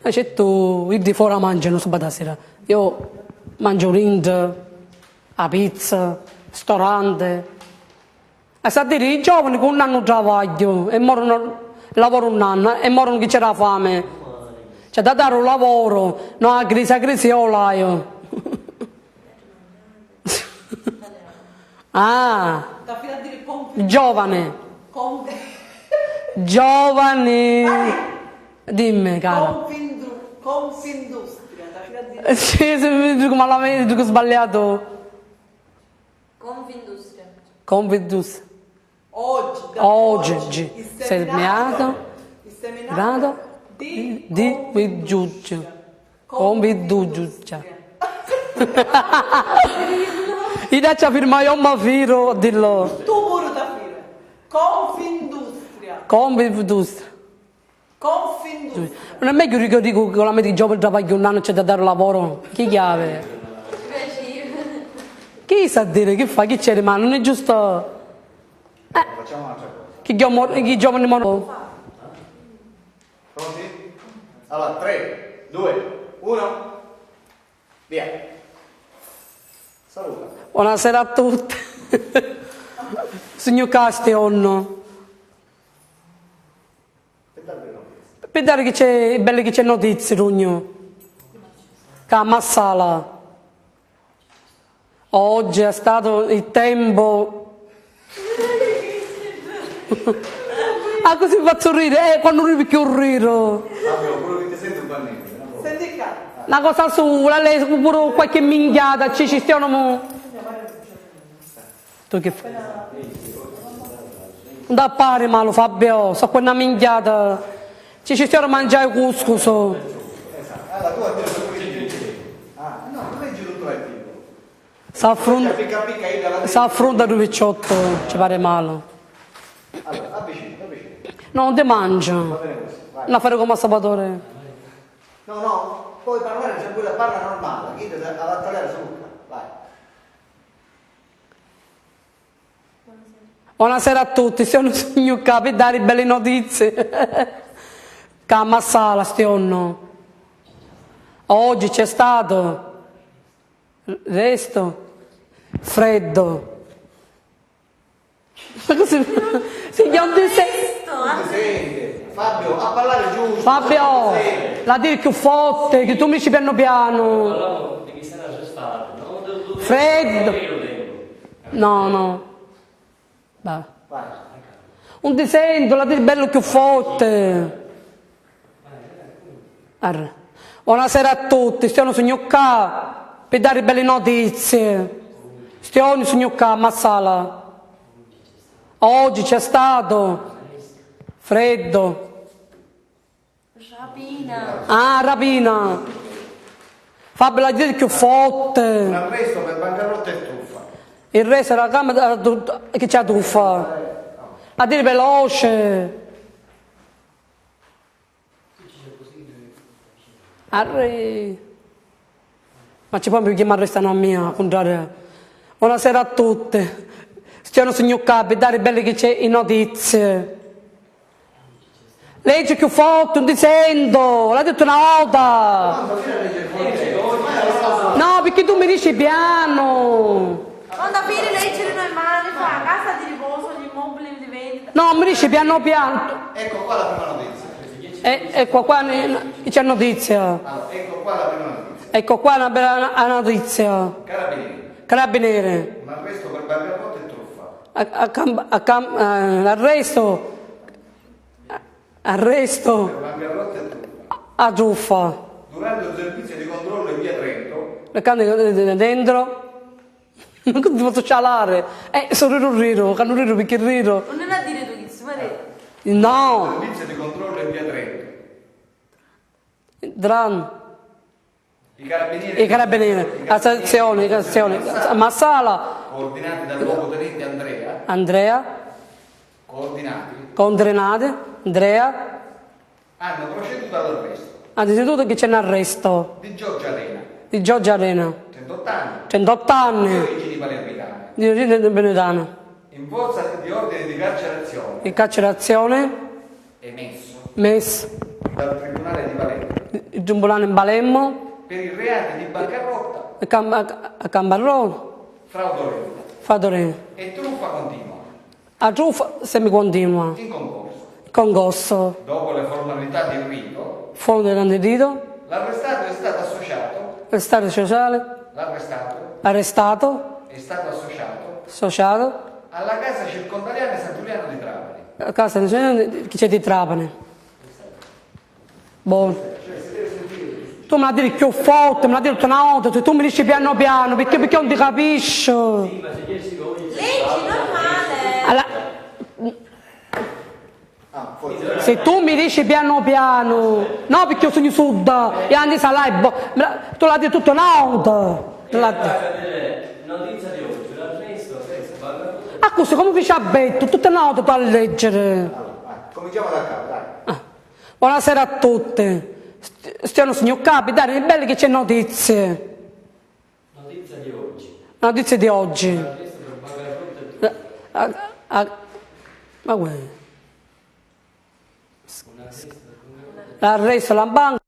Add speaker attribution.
Speaker 1: Ma c'è tu, io di fuori mangio, non so sera. Io mangio rind, la pizza, ristorante. E sa dire, i giovani con un anno travaglio e morono, lavorano un anno e morono che c'è la fame. C'è da dare un lavoro, no, a grisiola io. Ah, giovane. Giovani. Dimmi, cara.
Speaker 2: Confindustria.
Speaker 1: Sì, mi dico malamente, dico sbagliato.
Speaker 2: Confindustria.
Speaker 1: Confindustria.
Speaker 2: Oggi.
Speaker 1: Seminato. Grado. Di giudice. Confindustria. Io ci firma io ma firo dillo.
Speaker 2: Tu pure da fine. Confindustria.
Speaker 1: Confindustria. Non è meglio che dico che la metti giovane travaglio un anno c'è da dare lavoro? Chi chiave? Chi sa dire che fa? Chi c'è rimane? Non è giusto.
Speaker 3: Facciamo un'altra cosa.
Speaker 1: Chi giovani morono?
Speaker 3: Pronti? Allora, 3, 2, 1. Via. Saluta.
Speaker 1: Buonasera a tutti. Signor Castiono. Per dare che c'è, belle che c'è notizie, Rugno. Che a Massala. Oggi è stato il tempo. Ah, così faccio ridere, quando non più riro.
Speaker 3: Quello che ti sento un
Speaker 2: Senti qua.
Speaker 1: Una cosa sola, lei pure qualche minchiata, ci stiamo. Tu che fai? Non da pare malo Fabio, so quella minchiata. Ci stiamo a mangiare il couscous.
Speaker 3: Allora, tu hai detto no, non leggi tutto il tipo.
Speaker 1: S'affronta due picciotto, ci pare male.
Speaker 3: Allora, avvicina.
Speaker 1: No, non ti mangio.
Speaker 3: Va bene così, vai.
Speaker 1: Non fare come Salvatore.
Speaker 3: No, puoi parlare, c'è quella parla normale, chi deve all'attaleare sulla. Vai.
Speaker 1: Buonasera a tutti, siamo signor Capi, dare belle notizie. Che a Massala stiamo. Oggi c'è stato resto freddo. Ma così signor
Speaker 3: Sente, Fabio, a parlare giusto.
Speaker 1: Fabio, la dire più forte, che tu mi dici piano piano.
Speaker 4: Parlavo di chi sarà già stato, no?
Speaker 1: Freddo. No. Vai.
Speaker 3: Vai.
Speaker 1: Un disegno, la dire bello più forte. Arre. Buonasera a tutti, stiamo signor K per dare belle notizie. Stiamo signor K a Massala. Oggi c'è stato freddo.
Speaker 2: Rapina.
Speaker 1: Ah, rapina. Fabio, la dire più forte.
Speaker 3: Un arresto per bancarotta e truffa.
Speaker 1: Il re sarà la camera che c'ha truffa. A dire veloce. Arre. Ma ci può più chiamare restano a mia, contrario. Buonasera a tutti. Stiamo signor Capi, dare belle che c'è in notizie. Legge più forte, non ti sento, l'ha detto una volta. No, perché tu mi dici piano.
Speaker 2: Quando a fine leggere noi male fa casa di riposo, gli immobili di vendita.
Speaker 1: No, mi dici piano piano.
Speaker 3: Ecco qua la prima notizia.
Speaker 1: Ecco qua c'è notizia.
Speaker 3: Allora, ecco qua la prima notizia.
Speaker 1: Ecco qua una bella notizia. Carabinieri.
Speaker 3: Un arresto per bancarotta e truffa.
Speaker 1: Arresto
Speaker 3: Per bancarotta e truffa.
Speaker 1: a truffa.
Speaker 3: Durante un servizio di controllo in via Trento.
Speaker 1: Le canne dentro. Non ti posso cialare. Sono riro, che non riro perché riro.
Speaker 2: Non è a dire tu che si vede.
Speaker 1: No.
Speaker 3: Servizio di controllo in via Trento.
Speaker 1: Dran.
Speaker 3: I
Speaker 1: carabinieri. Azione. Massala.
Speaker 3: Coordinati dal luogotenente
Speaker 1: Andrea. Condrenate. Andrea.
Speaker 3: hanno proceduto all'arresto
Speaker 1: Anzitutto che c'è un arresto
Speaker 3: di Giorgia Arena,
Speaker 1: di Giorgia Arena.
Speaker 3: 38 anni,
Speaker 1: 38
Speaker 3: di
Speaker 1: anni.
Speaker 3: origini palermitane,
Speaker 1: Di origine benedana.
Speaker 3: in forza di ordine di carcerazione
Speaker 1: Di carcerazione
Speaker 3: emesso
Speaker 1: messo
Speaker 3: dal Tribunale di Palermo
Speaker 1: il giumbulano in Balemmo,
Speaker 5: per i reati di bancarotta,
Speaker 1: a Cambarro,
Speaker 5: fraudolenta
Speaker 1: Fadore,
Speaker 5: e truffa continua
Speaker 1: a truffa semicontinua,
Speaker 5: in concorso.
Speaker 1: concorso,
Speaker 5: Dopo le formalità di rito,
Speaker 1: fondo dell'andedito,
Speaker 5: l'arrestato è stato associato,
Speaker 1: Stato sociale, arrestato,
Speaker 5: è stato associato
Speaker 1: associato,
Speaker 5: alla casa circondariale Sant'Uliano di Trapani.
Speaker 1: a casa chi c'è di Trapani. Buono. Tu me la dire più forte, me la dire tutta una volta, tu mi dici piano piano, perché non ti capisco.
Speaker 4: Sì, ma se 10 secondi...
Speaker 2: Leggi normale.
Speaker 1: Alla-
Speaker 3: Ah, forse.
Speaker 1: Se tu mi dici piano piano, no perché io sono sud e anni salai, tu la dici tutta una volta.
Speaker 4: Notizia di oggi, l'arresto senza bancarotta.
Speaker 1: Ah, così come dice a Betto, tutta una volta tu a leggere.
Speaker 3: Allora, cominciamo da capo, dai.
Speaker 1: Buonasera a tutti. Stiano signor Capi, dai, è bello che c'è notizie.
Speaker 4: Notizia di oggi.
Speaker 1: Notizie di oggi.
Speaker 4: L'arresto per bancarotta e
Speaker 1: Ma guarda.
Speaker 4: un arresto per bancarotta.
Speaker 1: L'arresto, la banca.